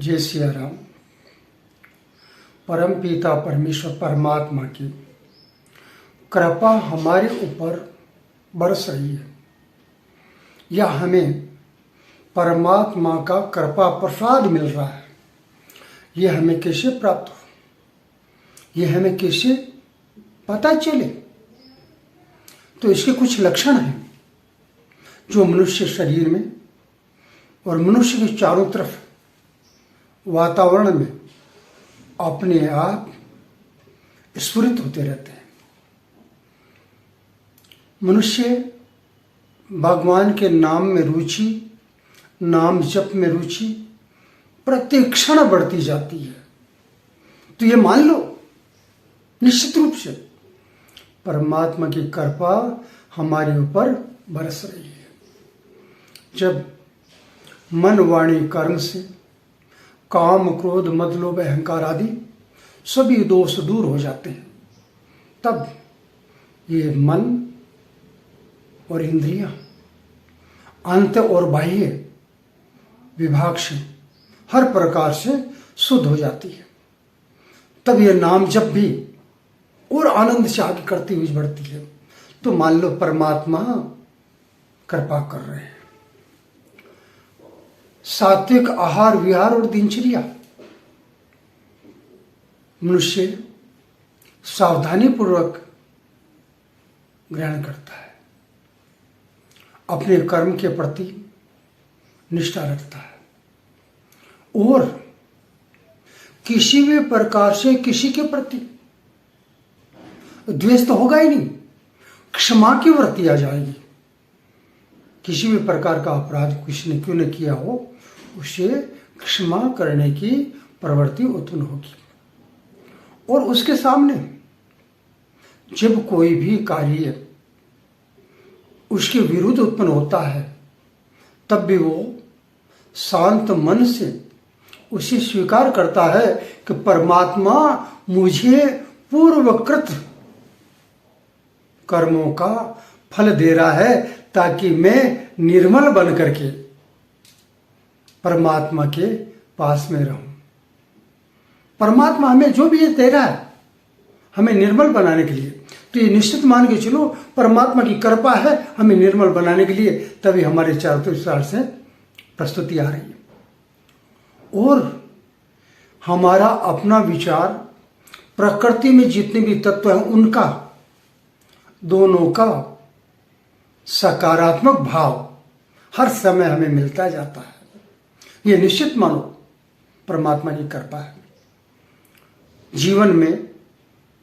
जय सिया राम। परम पिता परमेश्वर परमात्मा की कृपा हमारे ऊपर बरस रही है, या हमें परमात्मा का कृपा प्रसाद मिल रहा है। यह हमें कैसे प्राप्त हो, यह हमें कैसे पता चले? तो इसके कुछ लक्षण हैं जो मनुष्य शरीर में और मनुष्य के चारों तरफ वातावरण में अपने आप स्फुरित होते रहते हैं। मनुष्य भगवान के नाम में रुचि, नाम जप में रुचि प्रत्येक क्षण बढ़ती जाती है। तो ये मान लो निश्चित रूप से परमात्मा की कृपा हमारे ऊपर बरस रही है। जब मन वाणी कर्म से काम क्रोध मद लोभ अहंकार आदि सभी दोष दूर हो जाते हैं, तब ये मन और इंद्रियां अंत और बाह्य विभाग से हर प्रकार से शुद्ध हो जाती है। तब ये नाम जप भी और आनंद से आगे करती हुई बढ़ती है। तो मान लो परमात्मा कृपा कर रहे हैं। सात्विक आहार विहार और दिनचर्या मनुष्य सावधानी पूर्वक ग्रहण करता है, अपने कर्म के प्रति निष्ठा रखता है और किसी भी प्रकार से किसी के प्रति द्वेष तो होगा ही नहीं, क्षमा की वृत्ति आ जाएगी। किसी भी प्रकार का अपराध किसी ने क्यों न किया हो, उसे क्षमा करने की प्रवृत्ति उत्पन्न होगी। और उसके सामने जब कोई भी कार्य उसके विरुद्ध उत्पन्न होता है, तब भी वो शांत मन से उसे स्वीकार करता है कि परमात्मा मुझे पूर्वकृत कर्मों का फल दे रहा है, ताकि मैं निर्मल बन करके परमात्मा के पास में रहूं। परमात्मा हमें जो भी ये दे रहा है हमें निर्मल बनाने के लिए, तो ये निश्चित मान के चलो परमात्मा की कृपा है हमें निर्मल बनाने के लिए। तभी हमारे चारों विचार से प्रस्तुति आ रही है। और हमारा अपना विचार, प्रकृति में जितने भी तत्व हैं उनका दोनों का सकारात्मक भाव हर समय हमें मिलता जाता है। ये निश्चित मानो परमात्मा की कृपा है। जीवन में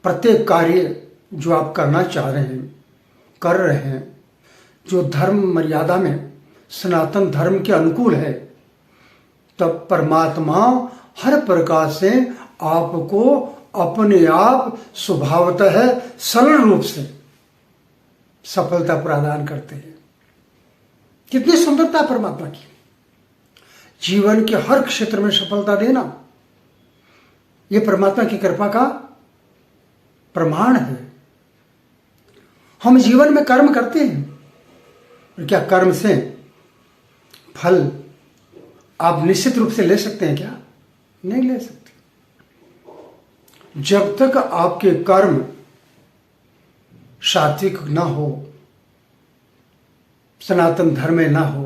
प्रत्येक कार्य जो आप करना चाह रहे हैं, कर रहे हैं, जो धर्म मर्यादा में सनातन धर्म के अनुकूल है, तब परमात्मा हर प्रकार से आपको अपने आप स्वभावतः सरल रूप से सफलता प्रदान करते हैं। कितनी सुंदरता परमात्मा की! जीवन के हर क्षेत्र में सफलता देना यह परमात्मा की कृपा का प्रमाण है। हम जीवन में कर्म करते हैं, और क्या कर्म से फल आप निश्चित रूप से ले सकते हैं? क्या नहीं ले सकते। जब तक आपके कर्म सात्विक ना हो, सनातन धर्म में ना हो,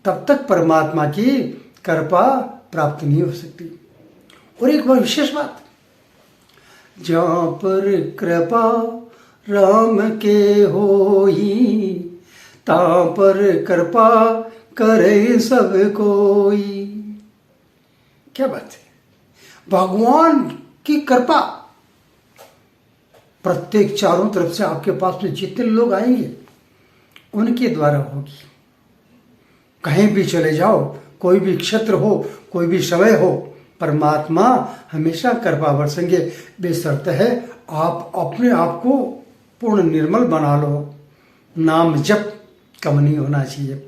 तब तक परमात्मा की कृपा प्राप्त नहीं हो सकती। और एक बार विशेष बात, जहाँ पर कृपा राम के होई, तां पर कृपा करे सब कोई। क्या बात है! भगवान की कृपा प्रत्येक चारों तरफ से आपके पास में जितने लोग आएंगे उनके द्वारा होगी। कहीं भी चले जाओ, कोई भी क्षेत्र हो, कोई भी समय हो, परमात्मा हमेशा कृपा बरसेंगे। बेशर्त है आप अपने आप को पूर्ण निर्मल बना लो। नाम जप कम नहीं होना चाहिए।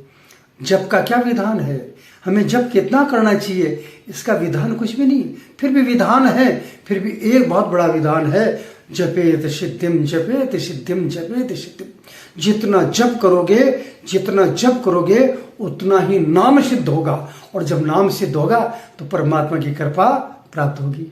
जप का क्या विधान है, हमें जप कितना करना चाहिए, इसका विधान कुछ भी नहीं। फिर भी विधान है, फिर भी एक बहुत बड़ा विधान है, जपेत सिद्धिम जपेत सिद्धिम जपेत सिद्धिम। जितना जप करोगे उतना ही नाम सिद्ध होगा, और जब नाम सिद्ध होगा तो परमात्मा की कृपा प्राप्त होगी।